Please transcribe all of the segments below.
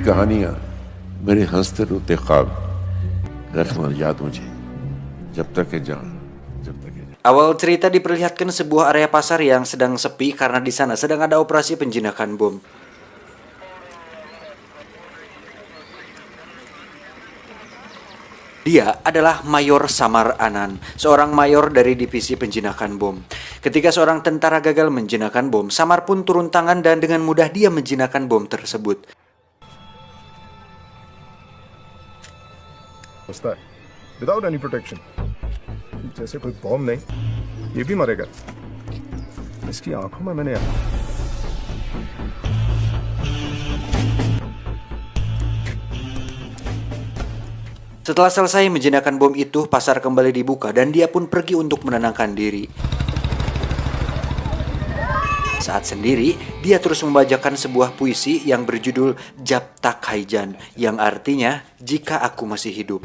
कहानियां मेरे हंसते रोते ख्वाब रखना याद मुझे जब तक है जान जब तक है जान. Awal cerita diperlihatkan sebuah area pasar yang sedang sepi karena di sana sedang ada operasi penjinakan bom. Dia adalah Mayor Samar Anan, seorang mayor dari divisi penjinakan bom. Ketika seorang tentara gagal menjinakkan bom, Samar pun turun tangan dan dengan mudah dia menjinakkan bom tersebut. Without any protection. जैसे कोई बॉम्ब नहीं, ये भी मरेगा. इसकी आंखों में मैंने Setelah selesai menjinakkan bom itu, pasar kembali dibuka dan dia pun pergi untuk menenangkan diri. Saat sendiri, dia terus membacakan sebuah puisi yang berjudul Jab Tak Haijan, yang artinya jika aku masih hidup.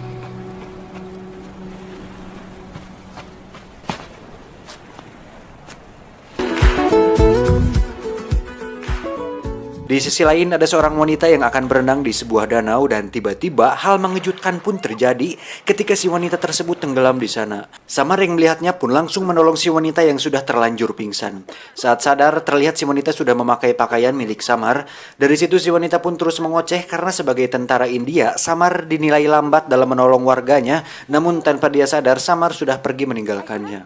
Di sisi lain ada seorang wanita yang akan berenang di sebuah danau dan tiba-tiba hal mengejutkan pun terjadi ketika si wanita tersebut tenggelam di sana. Samar yang melihatnya pun langsung menolong si wanita yang sudah terlanjur pingsan. Saat sadar terlihat si wanita sudah memakai pakaian milik Samar. Dari situ si wanita pun terus mengoceh karena sebagai tentara India, Samar dinilai lambat dalam menolong warganya, namun tanpa dia sadar Samar sudah pergi meninggalkannya.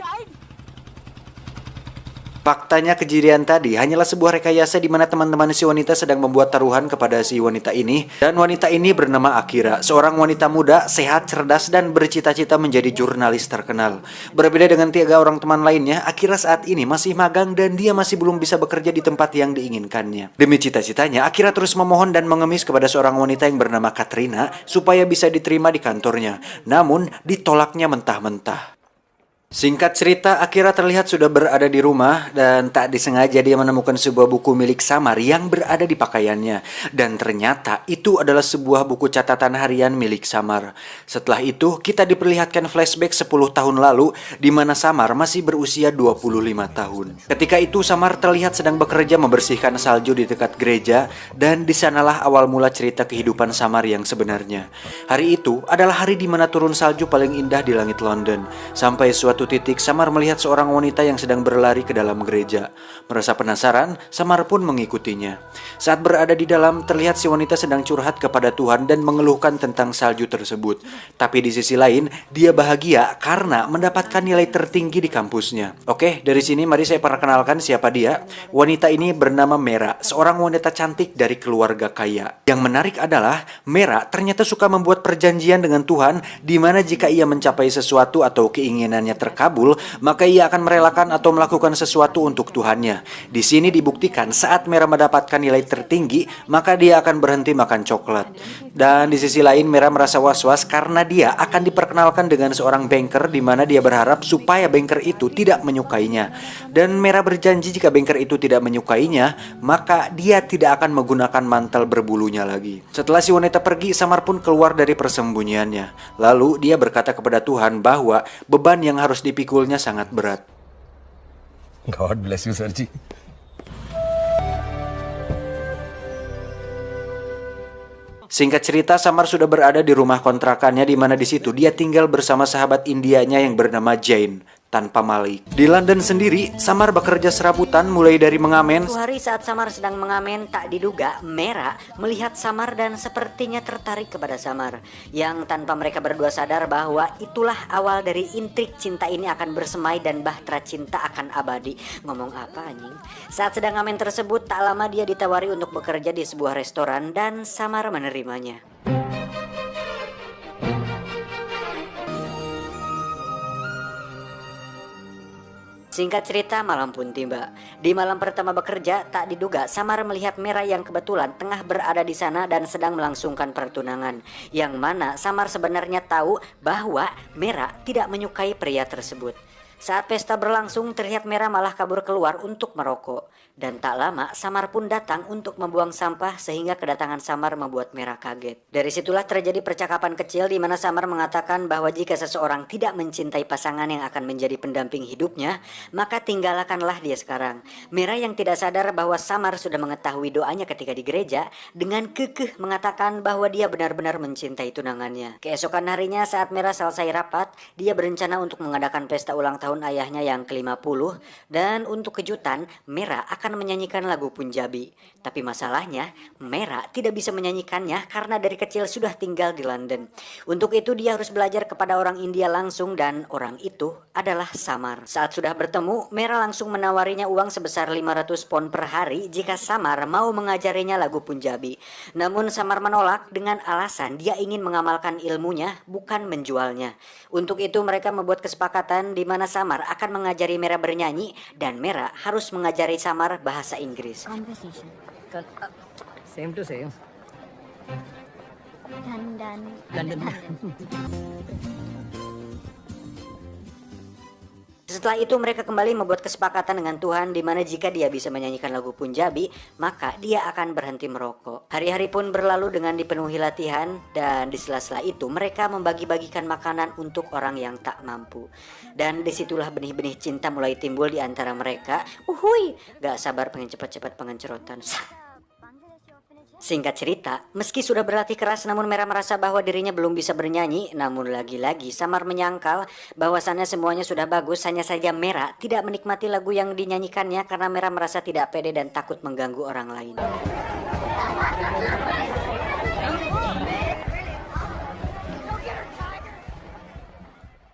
Faktanya kejadian tadi hanyalah sebuah rekayasa di mana teman-teman si wanita sedang membuat taruhan kepada si wanita ini. Dan wanita ini bernama Akira, seorang wanita muda, sehat, cerdas, dan bercita-cita menjadi jurnalis terkenal. Berbeda dengan 3 orang teman lainnya, Akira saat ini masih magang dan dia masih belum bisa bekerja di tempat yang diinginkannya. Demi cita-citanya, Akira terus memohon dan mengemis kepada seorang wanita yang bernama Katrina supaya bisa diterima di kantornya. Namun, ditolaknya mentah-mentah. Singkat cerita, Akira terlihat sudah berada di rumah dan tak disengaja dia menemukan sebuah buku milik Samar yang berada di pakaiannya. Dan ternyata itu adalah sebuah buku catatan harian milik Samar. Setelah itu, kita diperlihatkan flashback 10 tahun lalu di mana Samar masih berusia 25 tahun. Ketika itu, Samar terlihat sedang bekerja membersihkan salju di dekat gereja dan di sanalah awal mula cerita kehidupan Samar yang sebenarnya. Hari itu adalah hari di mana turun salju paling indah di langit London. Sampai suatu titik Samar melihat seorang wanita yang sedang berlari ke dalam gereja. Merasa penasaran, Samar pun mengikutinya. Saat berada di dalam, terlihat si wanita sedang curhat kepada Tuhan dan mengeluhkan tentang salju tersebut. Tapi di sisi lain, dia bahagia karena mendapatkan nilai tertinggi di kampusnya. Oke, dari sini mari saya perkenalkan siapa dia. Wanita ini bernama Mera, seorang wanita cantik dari keluarga kaya. Yang menarik adalah Mera ternyata suka membuat perjanjian dengan Tuhan, di mana jika ia mencapai sesuatu atau keinginannya terkabul, maka ia akan merelakan atau melakukan sesuatu untuk Tuhannya. Di sini dibuktikan saat Mera mendapatkan nilai tertinggi, maka dia akan berhenti makan coklat. Dan di sisi lain Mera merasa was-was karena dia akan diperkenalkan dengan seorang banker di mana dia berharap supaya banker itu tidak menyukainya. Dan Mera berjanji jika banker itu tidak menyukainya, maka dia tidak akan menggunakan mantel berbulunya lagi. Setelah si wanita pergi, Samar pun keluar dari persembunyiannya. Lalu dia berkata kepada Tuhan bahwa beban yang harus dipikulnya sangat berat. God bless you, Sarji. Singkat cerita, Samar sudah berada di rumah kontrakannya di mana di situ dia tinggal bersama sahabat Indianya yang bernama Jane. tanpa Malik. Di London sendiri, Samar bekerja serabutan mulai dari mengamen. Suatu hari saat Samar sedang mengamen, tak diduga Mera melihat Samar dan sepertinya tertarik kepada Samar. Yang tanpa mereka berdua sadar bahwa itulah awal dari intrik cinta ini akan bersemai dan bahtera cinta akan abadi. Ngomong apa anjing? Saat sedang ngamen tersebut, tak lama dia ditawari untuk bekerja di sebuah restoran dan Samar menerimanya. Singkat cerita, malam pun tiba. Di malam pertama bekerja, tak diduga Samar melihat Mera yang kebetulan tengah berada di sana dan sedang melangsungkan pertunangan. Yang mana Samar sebenarnya tahu bahwa Mera tidak menyukai pria tersebut. Saat pesta berlangsung, terlihat Mera malah kabur keluar untuk merokok. Dan tak lama, Samar pun datang untuk membuang sampah sehingga kedatangan Samar membuat Mera kaget. Dari situlah terjadi percakapan kecil di mana Samar mengatakan bahwa jika seseorang tidak mencintai pasangan yang akan menjadi pendamping hidupnya, maka tinggalkanlah dia sekarang. Mera yang tidak sadar bahwa Samar sudah mengetahui doanya ketika di gereja, dengan kekeh mengatakan bahwa dia benar-benar mencintai tunangannya. Keesokan harinya saat Mera selesai rapat, dia berencana untuk mengadakan pesta ulang tahun ayahnya yang ke-50 dan untuk kejutan Mera akan menyanyikan lagu Punjabi. Tapi masalahnya Mera tidak bisa menyanyikannya karena dari kecil sudah tinggal di London. Untuk itu dia harus belajar kepada orang India langsung dan orang itu adalah Samar. Saat sudah bertemu, Mera langsung menawarinya uang sebesar 500 pound per hari jika Samar mau mengajarinya lagu Punjabi. Namun Samar menolak dengan alasan dia ingin mengamalkan ilmunya bukan menjualnya. Untuk itu mereka membuat kesepakatan di mana Samar akan mengajari Mera bernyanyi dan Mera harus mengajari Samar bahasa Inggris. Conversation. Same to same. London. Setelah itu mereka kembali membuat kesepakatan dengan Tuhan di mana jika dia bisa menyanyikan lagu Punjabi, maka dia akan berhenti merokok. Hari-hari pun berlalu dengan dipenuhi latihan dan di sela-sela itu mereka membagi-bagikan makanan untuk orang yang tak mampu. Dan disitulah benih-benih cinta mulai timbul di antara mereka. Uhuy, gak sabar pengen cepat-cepat pengencerotan. Singkat cerita, meski sudah berlatih keras namun Mera merasa bahwa dirinya belum bisa bernyanyi. Namun lagi-lagi Samar menyangkal bahwasannya semuanya sudah bagus, hanya saja Mera tidak menikmati lagu yang dinyanyikannya karena Mera merasa tidak pede dan takut mengganggu orang lain.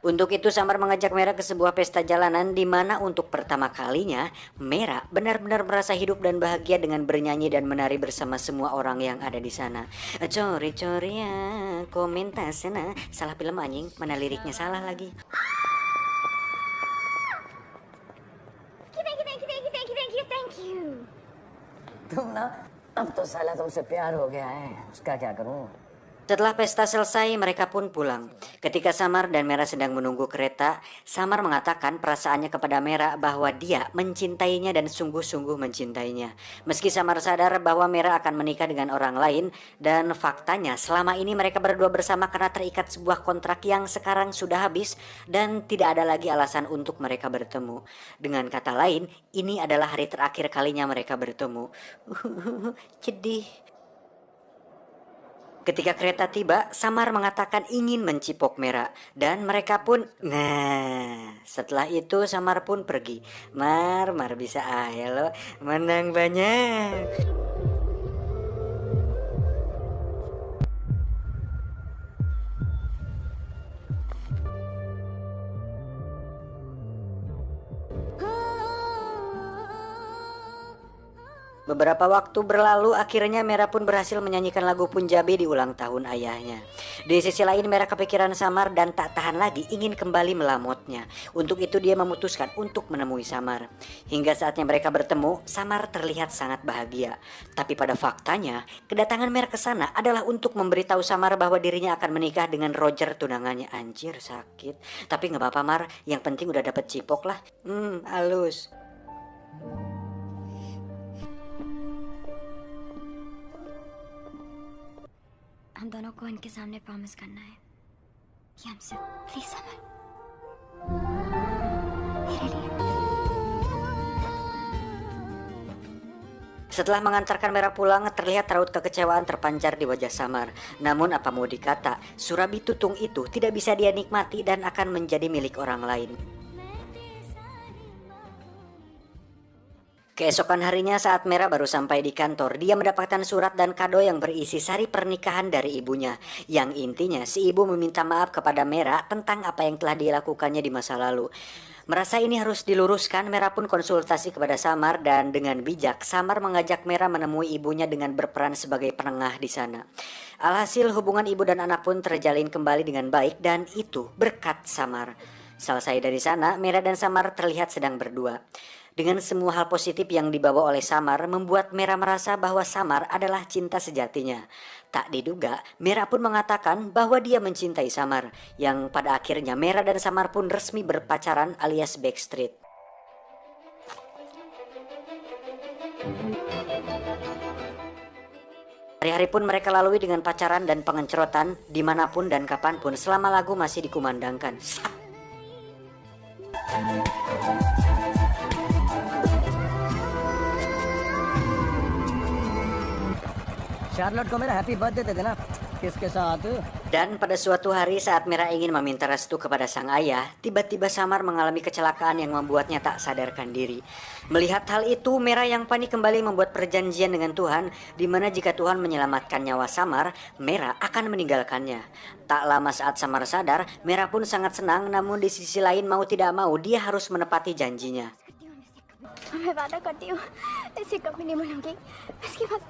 Untuk itu Samar mengajak Mera ke sebuah pesta jalanan di mana untuk pertama kalinya Mera benar-benar merasa hidup dan bahagia dengan bernyanyi dan menari bersama semua orang yang ada di sana. Cori-cori ya, komentas sana. Salah film anjing, mana liriknya salah lagi. Thank you. तुम ना अब तो साला तुमसे प्यार हो गया है उसका क्या करूं. Setelah pesta selesai, mereka pun pulang. Ketika Samar dan Mera sedang menunggu kereta, Samar mengatakan perasaannya kepada Mera bahwa dia mencintainya dan sungguh-sungguh mencintainya. Meski Samar sadar bahwa Mera akan menikah dengan orang lain, dan faktanya selama ini mereka berdua bersama karena terikat sebuah kontrak yang sekarang sudah habis dan tidak ada lagi alasan untuk mereka bertemu. Dengan kata lain, ini adalah hari terakhir kalinya mereka bertemu. Sedih. Ketika kereta tiba, Samar mengatakan ingin mencipok Mera dan mereka pun setelah itu Samar pun pergi. Mar bisa aja lo menang banyak. Beberapa waktu berlalu, akhirnya Mera pun berhasil menyanyikan lagu Punjabi di ulang tahun ayahnya. Di sisi lain Mera kepikiran Samar dan tak tahan lagi ingin kembali melamutnya. Untuk itu dia memutuskan untuk menemui Samar. Hingga saatnya mereka bertemu, Samar terlihat sangat bahagia. Tapi pada faktanya, kedatangan Mera ke sana adalah untuk memberitahu Samar bahwa dirinya akan menikah dengan Roger tunangannya. Anjir sakit. Tapi gak apa-apa Mar, yang penting udah dapet cipok lah. Halus. हम दोनों को इनके सामने प्रॉमिस करना है कि हमसे please summer मेरे लिए. Setelah mengantarkan Mera pulang, terlihat raut kekecewaan terpancar di wajah Samar. Namun apa mau dikata, Surabi Tutung itu tidak bisa dia nikmati dan akan menjadi milik orang lain. Keesokan harinya saat Mera baru sampai di kantor, dia mendapatkan surat dan kado yang berisi sari pernikahan dari ibunya. Yang intinya si ibu meminta maaf kepada Mera tentang apa yang telah dilakukannya di masa lalu. Merasa ini harus diluruskan, Mera pun konsultasi kepada Samar dan dengan bijak Samar mengajak Mera menemui ibunya dengan berperan sebagai penengah di sana. Alhasil hubungan ibu dan anak pun terjalin kembali dengan baik dan itu berkat Samar. Selesai dari sana, Mera dan Samar terlihat sedang berdua. Dengan semua hal positif yang dibawa oleh Samar membuat Mera merasa bahwa Samar adalah cinta sejatinya. Tak diduga, Mera pun mengatakan bahwa dia mencintai Samar, yang pada akhirnya Mera dan Samar pun resmi berpacaran alias backstreet. Hari-hari pun mereka lalui dengan pacaran dan pengencerotan dimanapun dan kapanpun selama lagu masih dikumandangkan. Charlotte को मेरा happy birthday दे देना किसके साथ। Dan pada suatu hari saat Mera ingin meminta restu kepada sang ayah, tiba-tiba Samar mengalami kecelakaan yang membuatnya tak sadarkan diri. Melihat hal itu, Mera yang panik kembali membuat perjanjian dengan Tuhan, di mana jika Tuhan menyelamatkan nyawa Samar, Mera akan meninggalkannya. Tak lama saat Samar sadar, Mera pun sangat senang, namun di sisi lain mau tidak mau dia harus menepati janjinya. मैं वादा करती हूँ ऐसे कभी नहीं भूलूंगी इसके बाद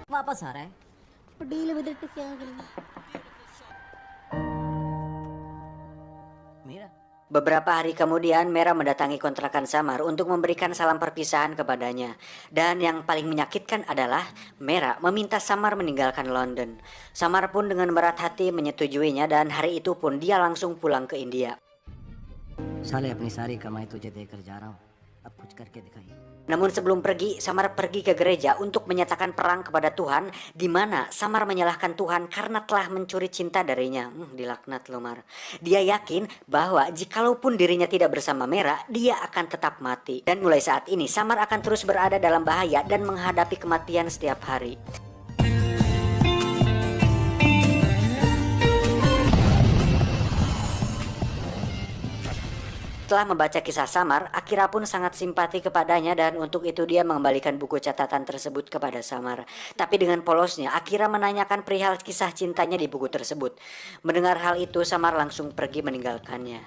वापस आ रहा है। डील विद इट क्या करेंगे मेरा Beberapa hari kemudian, Mera mendatangi kontrakan Samar untuk memberikan salam perpisahan kepadanya. Dan yang paling menyakitkan adalah Mera meminta Samar meninggalkan London. Samar pun dengan berat hati menyetujuinya dan hari itu pun dia langsung pulang ke India. साले अपनी सारी कमाई तुझे देकर जा रहा हूँ, अब कुछ करके दिखाइए। Namun sebelum pergi, Samar pergi ke gereja untuk menyatakan perang kepada Tuhan, di mana Samar menyalahkan Tuhan karena telah mencuri cinta darinya. Dilaknat Lomar. Dia yakin bahwa jikalaupun dirinya tidak bersama Mera, dia akan tetap mati. Dan mulai saat ini, Samar akan terus berada dalam bahaya dan menghadapi kematian setiap hari. Setelah membaca kisah Samar, Akira pun sangat simpati kepadanya dan untuk itu dia mengembalikan buku catatan tersebut kepada Samar. Tapi dengan polosnya, Akira menanyakan perihal kisah cintanya di buku tersebut. Mendengar hal itu, Samar langsung pergi meninggalkannya.